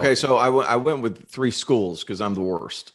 Okay, so I went with three schools because I'm the worst.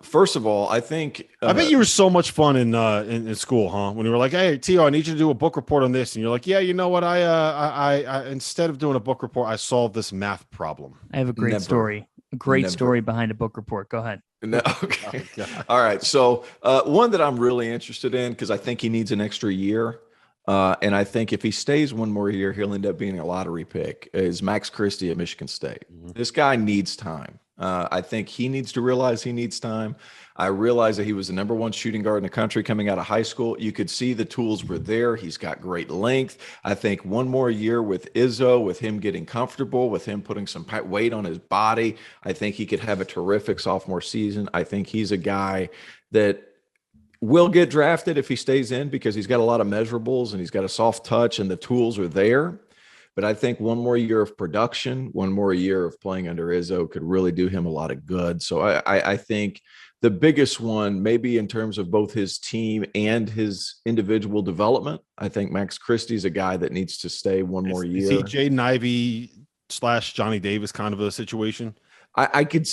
First of all, I think I bet you were so much fun in school, huh? When you were like, "Hey, Tio, I need you to do a book report on this," and you're like, "Yeah, you know what? I instead of doing a book report, I solved this math problem." I have a great never, story. A great never. story behind a book report. Go ahead. No, Oh okay. God. All right. So one that I'm really interested in because I think he needs an extra year. And I think if he stays one more year, he'll end up being a lottery pick, is Max Christie at Michigan State. Mhm. This guy needs time. I think he needs to realize he needs time. I realize that he was the number one shooting guard in the country coming out of high school. You could see the tools were there. He's got great length. I think one more year with Izzo, with him getting comfortable, with him putting some weight on his body, I think he could have a terrific sophomore season. I think he's a guy that will get drafted if he stays in because he's got a lot of measurables and he's got a soft touch and the tools are there. But I think one more year of production, one more year of playing under Izzo could really do him a lot of good. So I think the biggest one, maybe in terms of both his team and his individual development, I think Max Christie's a guy that needs to stay one more year. Is he Jaden Ivey / Johnny Davis kind of a situation? I could,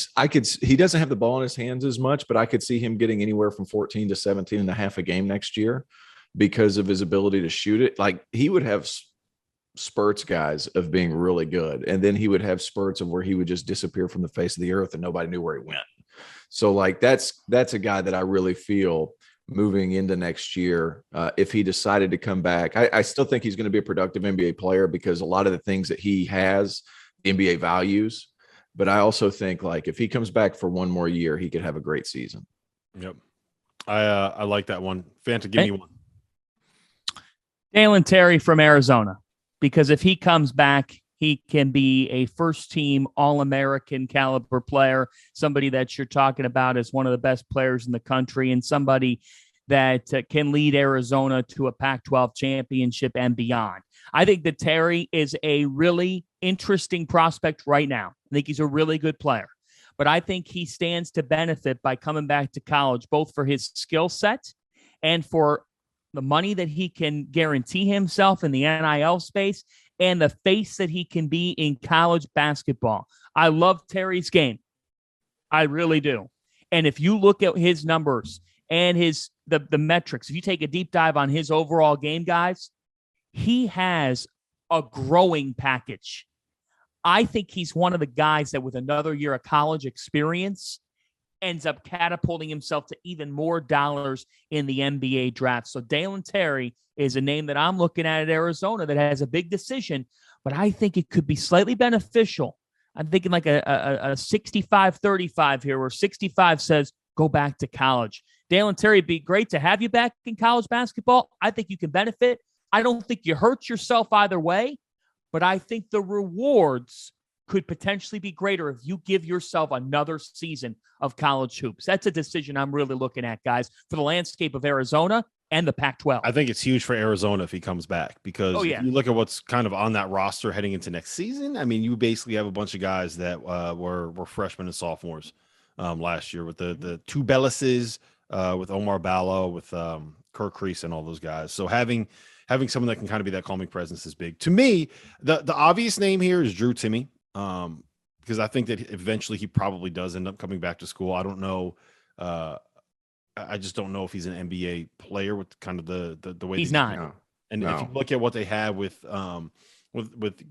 he doesn't have the ball in his hands as much, but I could see him getting anywhere from 14 to 17 and a half a game next year because of his ability to shoot it. Like he would have spurts, guys, of being really good. And then he would have spurts of where he would just disappear from the face of the earth and nobody knew where he went. So like, that's a guy that I really feel moving into next year. If he decided to come back, I still think he's going to be a productive NBA player because a lot of the things that he has, the NBA values. But I also think like if he comes back for one more year, he could have a great season. Yep. I like that one. Fanta, give me one. Jaylin Terry from Arizona, because if he comes back, he can be a first-team All-American caliber player, somebody that you're talking about as one of the best players in the country and somebody that can lead Arizona to a Pac-12 championship and beyond. I think that Terry is a really interesting prospect right now. I think he's a really good player. But I think he stands to benefit by coming back to college, both for his skill set and for the money that he can guarantee himself in the NIL space and the face that he can be in college basketball. I love Terry's game. I really do. And if you look at his numbers and the metrics, if you take a deep dive on his overall game, guys, he has a growing package. I think he's one of the guys that with another year of college experience ends up catapulting himself to even more dollars in the NBA draft. So Jaylin Terry is a name that I'm looking at Arizona that has a big decision, but I think it could be slightly beneficial. I'm thinking like a 65-35 here, where 65 says go back to college. Jaylin Terry, it'd be great to have you back in college basketball. I think you can benefit. I don't think you hurt yourself either way, but I think the rewards could potentially be greater if you give yourself another season of college hoops. That's a decision I'm really looking at, guys, for the landscape of Arizona and the Pac-12. I think it's huge for Arizona if he comes back because if you look at what's kind of on that roster heading into next season, I mean, you basically have a bunch of guys that were freshmen and sophomores last year with the two Bellises, with Omar Ballo, with Kirk Kreese and all those guys. So having someone that can kind of be that calming presence is big. To me, the obvious name here is Drew Timme. Because I think that eventually he probably does end up coming back to school. I don't know. I just don't know if he's an NBA player with kind of the way he's not. No. And if you look at what they have with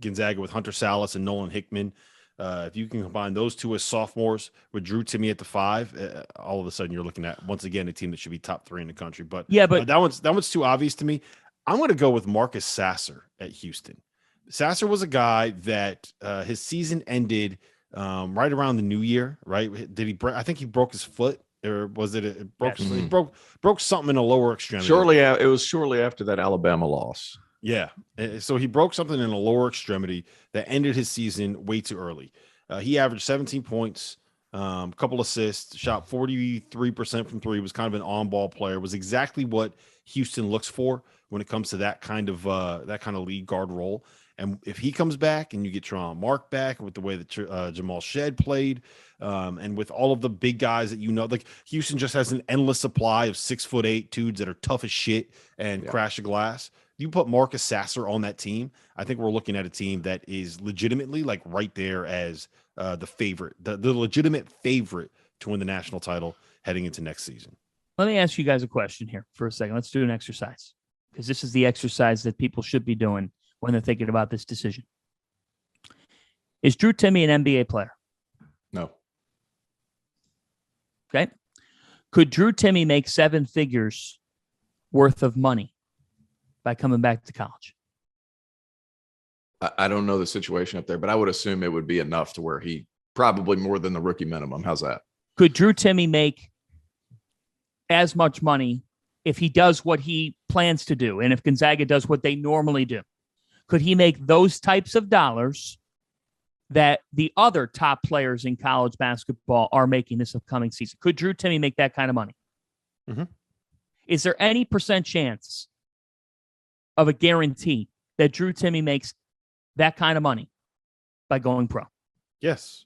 Gonzaga, with Hunter Salas and Nolan Hickman, if you can combine those two as sophomores with Drew Timme at the 5, all of a sudden you're looking at once again a team that should be top 3 in the country. But that one's too obvious to me. I'm going to go with Marcus Sasser at Houston. Sasser was a guy that his season ended right around the new year, right? Did he break? I think he broke his foot, or was it broke? Yes. He broke something in the lower extremity. It was shortly after that Alabama loss. Yeah, so he broke something in the lower extremity that ended his season way too early. He averaged 17 points, a couple assists, shot 43% from 3. Was kind of an on-ball player. Was exactly what Houston looks for when it comes to that kind of lead guard role. And if he comes back and you get Tron Mark back with the way that Jamal Shed played, and with all of the big guys that like Houston just has an endless supply of 6'8" dudes that are tough as shit and crash the glass. you put Marcus Sasser on that team, I think we're looking at a team that is legitimately like right there as the favorite, the legitimate favorite to win the national title heading into next season. Let me ask you guys a question here for a second. Let's do an exercise, because this is the exercise that people should be doing when they're thinking about this decision. Is Drew Timme an NBA player? No. Okay. Could Drew Timme make 7 figures worth of money by coming back to college? I don't know the situation up there, but I would assume it would be enough to where he probably more than the rookie minimum. How's that? Could Drew Timme make as much money if he does what he plans to do, and if Gonzaga does what they normally do? Could he make those types of dollars that the other top players in college basketball are making this upcoming season? Could Drew Timme make that kind of money? Mm-hmm. Is there any % chance of a guarantee that Drew Timme makes that kind of money by going pro? Yes.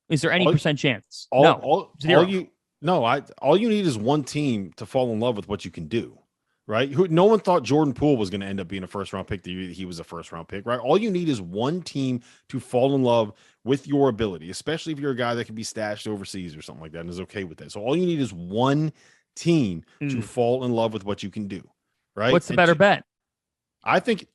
Is there any % chance? All you need is one team to fall in love with what you can do, right? No one thought Jordan Poole was going to end up being a first-round pick. He was a first-round pick, right? All you need is one team to fall in love with your ability, especially if you're a guy that can be stashed overseas or something like that and is okay with that. So all you need is one team to fall in love with what you can do, right? What's the better bet? I think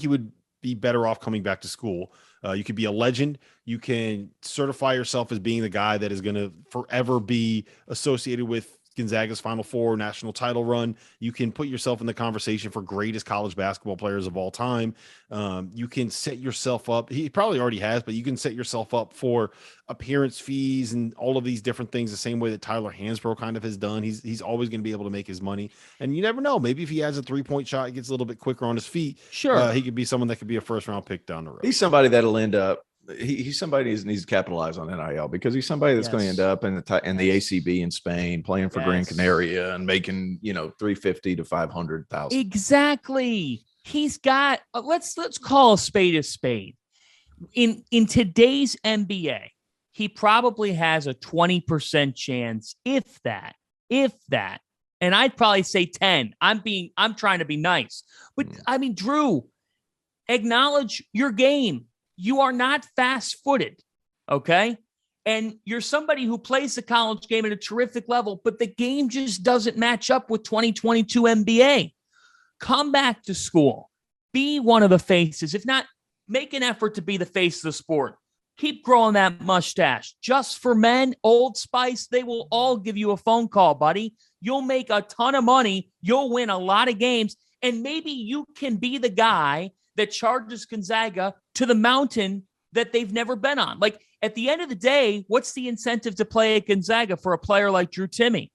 he would be better off coming back to school. You could be a legend. You can certify yourself as being the guy that is going to forever be associated with Gonzaga's Final Four national title run. You can put yourself in the conversation for greatest college basketball players of all time. You can set yourself up. He probably already has, but you can set yourself up for appearance fees and all of these different things the same way that Tyler Hansbrough kind of has done. He's always going to be able to make his money. And you never know. Maybe if he has a 3-point shot, he gets a little bit quicker on his feet. Sure. He could be someone that could be a first-round pick down the road. He's somebody that'll end up. He's somebody who needs to capitalize on NIL, because he's somebody that's going to end up in the ACB in Spain, playing for Gran Canaria and making, $350,000 to $500,000. Exactly. He's got. Let's call a spade a spade. In today's NBA, he probably has a 20% chance, if that. And I'd probably say 10. I'm trying to be nice, but I mean, Drew, acknowledge your game. You are not fast-footed, okay? And you're somebody who plays the college game at a terrific level, but the game just doesn't match up with 2022 NBA. Come back to school. Be one of the faces. If not, make an effort to be the face of the sport. Keep growing that mustache. Just for Men, Old Spice, they will all give you a phone call, buddy. You'll make a ton of money. You'll win a lot of games, and maybe you can be the guy that charges Gonzaga to the mountain that they've never been on. Like, at the end of the day, what's the incentive to play at Gonzaga for a player like Drew Timme?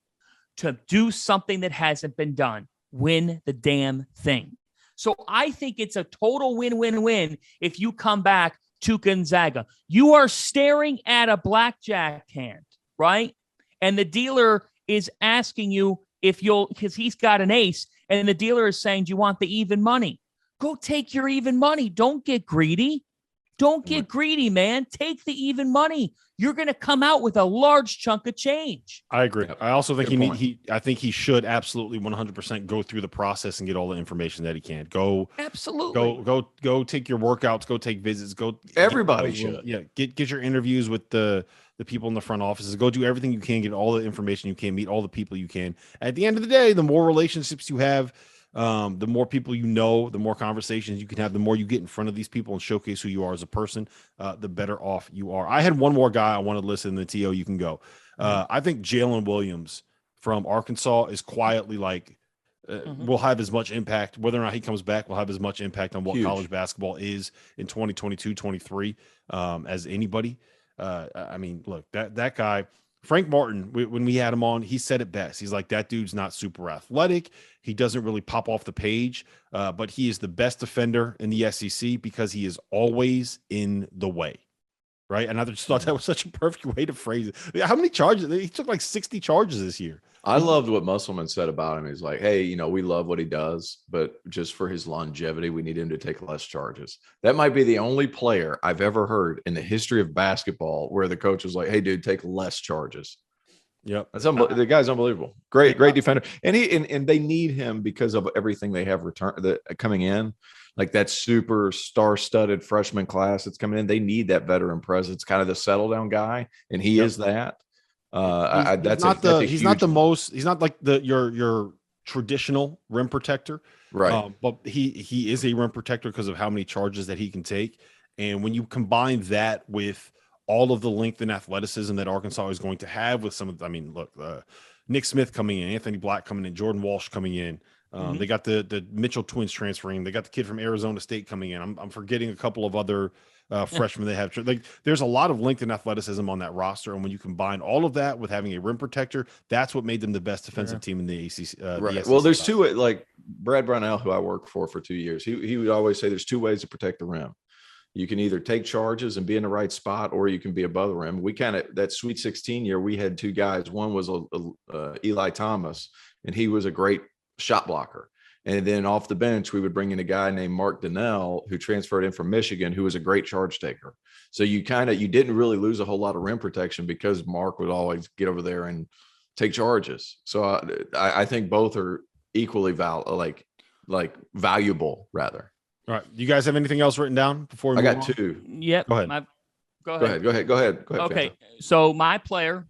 To do something that hasn't been done. Win the damn thing. So I think it's a total win-win-win if you come back to Gonzaga. You are staring at a blackjack hand, right? And the dealer is asking you because he's got an ace, and the dealer is saying, do you want the even money? Go take your even money. Don't get greedy. Don't get greedy, man. Take the even money. You're going to come out with a large chunk of change. I agree. I also think I think he should absolutely 100% go through the process and get all the information that he can. Go take your workouts, go take visits, everybody should. Yeah, get your interviews with the people in the front offices. Go do everything you can, get all the information you can, meet all the people you can. At the end of the day, the more relationships you have, the more people you know, the more conversations you can have, the more you get in front of these people and showcase who you are as a person, the better off you are. I had one more guy I wanted to listen to, the TO, you can go. I think Jaylin Williams from Arkansas is quietly will have as much impact, whether or not he comes back, will have as much impact on what college basketball is in 2022-23 as anybody. I mean, look, that guy, Frank Martin, when we had him on, he said it best. He's like, that dude's not super athletic. He doesn't really pop off the page, but he is the best defender in the SEC because he is always in the way, right? And I just thought that was such a perfect way to phrase it. How many charges? He took like 60 charges this year. I loved what Musselman said about him. He's like, hey, we love what he does, but just for his longevity, we need him to take less charges. That might be the only player I've ever heard in the history of basketball where the coach was like, hey, dude, take less charges. Yep. That's the guy's unbelievable. Great defender. And they need him because of everything they have coming in. Like that super star-studded freshman class that's coming in. They need that veteran presence, kind of the settle down guy, and he is that. He's not like your traditional rim protector, right? But he is a rim protector because of how many charges that he can take. And when you combine that with all of the length and athleticism that Arkansas is going to have with Nick Smith coming in, Anthony Black coming in, Jordan Walsh coming in. They got the Mitchell twins transferring. They got the kid from Arizona State coming in. I'm forgetting a couple of other freshmen they have. Like there's a lot of length and athleticism on that roster. And when you combine all of that with having a rim protector, that's what made them the best defensive team in the ACC. Right. Well, there's two, like Brad Brownell, who I worked for 2 years, he would always say there's two ways to protect the rim. You can either take charges and be in the right spot, or you can be above the rim. We that Sweet 16 year, we had two guys. One was Eli Thomas, and he was a great shot blocker. And then off the bench, we would bring in a guy named Mark Donnell, who transferred in from Michigan, who was a great charge taker. So you didn't really lose a whole lot of rim protection because Mark would always get over there and take charges. So I think both are equally valuable rather. All right. You guys have anything else written down before we I move got on? two. Yep. Go ahead. Go ahead. Okay. Fanta. So my player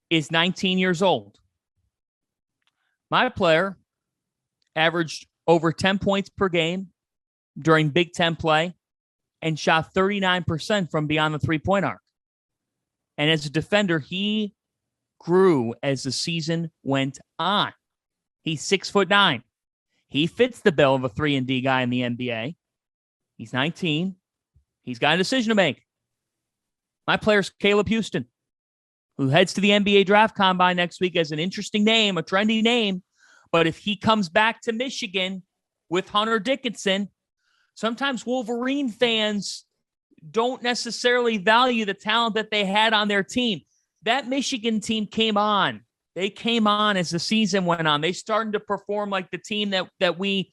is 19 years old. My player averaged over 10 points per game during Big Ten play and shot 39% from beyond the three-point arc. And as a defender, he grew as the season went on. He's 6'9". He fits the bill of a 3-and-D guy in the NBA. He's 19. He's got a decision to make. My player's Caleb Houstan, who heads to the NBA draft combine next week as an interesting name, a trendy name. But if he comes back to Michigan with Hunter Dickinson, sometimes Wolverine fans don't necessarily value the talent that they had on their team. That Michigan team came on. They came on as the season went on. They started to perform like the team that we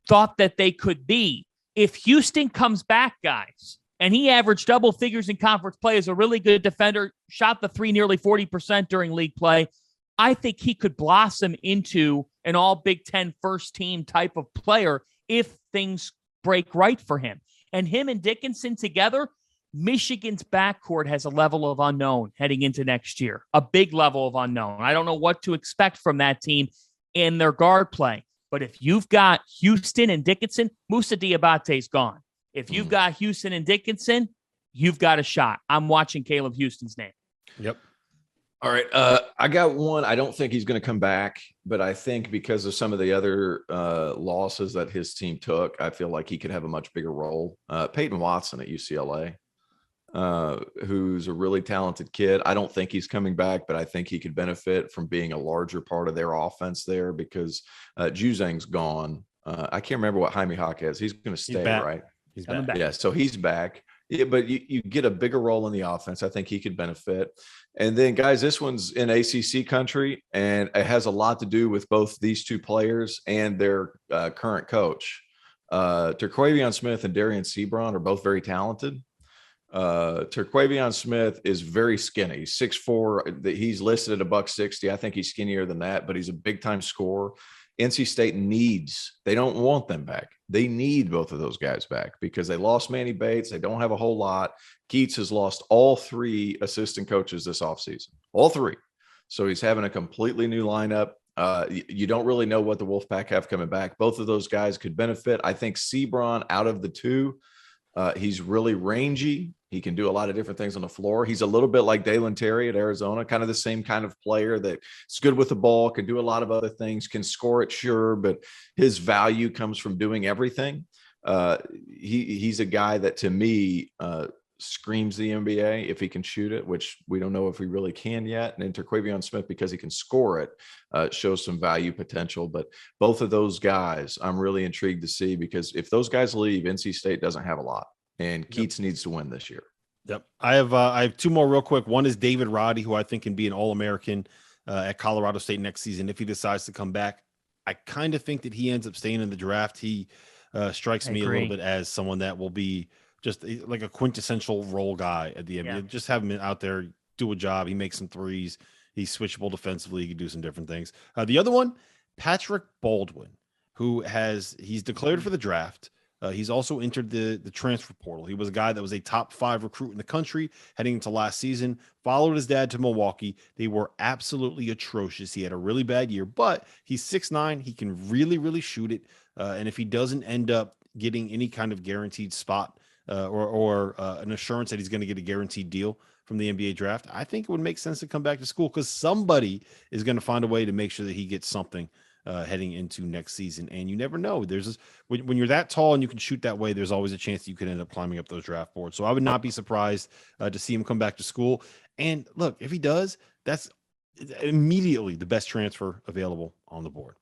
thought that they could be. If Houstan comes back, guys, and he averaged double figures in conference play as a really good defender, shot the three nearly 40% during league play, I think he could blossom into an all Big Ten first team type of player if things break right for him. And him and Dickinson together, Michigan's backcourt has a level of unknown heading into next year, a big level of unknown. I don't know what to expect from that team in their guard play. But if you've got Houstan and Dickinson, Moussa Diabate's gone. If you've got Houstan and Dickinson, you've got a shot. I'm watching Caleb Houston's name. Yep. All right. I got one. I don't think he's going to come back, but I think because of some of the other losses that his team took, I feel like he could have a much bigger role. Peyton Watson at UCLA. Who's a really talented kid. I don't think he's coming back, but I think he could benefit from being a larger part of their offense there because Juzang's gone. I can't remember what Jaime Hawk is. He's going to stay, right? He's back. Yeah, so he's back. Yeah, but you get a bigger role in the offense. I think he could benefit. And then, guys, this one's in ACC country, and it has a lot to do with both these two players and their current coach. Terquavion Smith and Darian Sebron are both very talented. Terquavion Smith is very skinny. He's 6'4". He's listed at $160. I think he's skinnier than that, but he's a big time scorer. NC State they don't want them back. They need both of those guys back because they lost Manny Bates. They don't have a whole lot. Keats has lost all three assistant coaches this offseason, all three. So he's having a completely new lineup. You don't really know what the Wolfpack have coming back. Both of those guys could benefit. I think Sebron, out of the two, he's really rangy. He can do a lot of different things on the floor. He's a little bit like Dalen Terry at Arizona, kind of the same kind of player that's good with the ball, can do a lot of other things, can score it, sure, but his value comes from doing everything. He's a guy that, to me, screams the NBA if he can shoot it, which we don't know if he really can yet. And then Terquavion Smith, because he can score it, shows some value potential. But both of those guys, I'm really intrigued to see, because if those guys leave, NC State doesn't have a lot. And Keats needs to win this year. Yep. I have two more real quick. One is David Roddy, who I think can be an All-American at Colorado State next season if he decides to come back. I kind of think that he ends up staying in the draft. He strikes me a little bit as someone that will be just like a quintessential role guy at the NBA. Yeah. Just have him out there do a job. He makes some threes. He's switchable defensively. He can do some different things. The other one, Patrick Baldwin, he's declared for the draft. He's also entered the transfer portal. He was a guy that was a top 5 recruit in the country heading into last season, followed his dad to Milwaukee. They were absolutely atrocious. He had a really bad year, but he's 6'9". He can really, really shoot it. And if he doesn't end up getting any kind of guaranteed spot or an assurance that he's going to get a guaranteed deal from the NBA draft, I think it would make sense to come back to school because somebody is going to find a way to make sure that he gets something heading into next season. And you never know. When you're that tall and you can shoot that way, there's always a chance that you could end up climbing up those draft boards. So I would not be surprised to see him come back to school. And look, if he does, that's immediately the best transfer available on the board.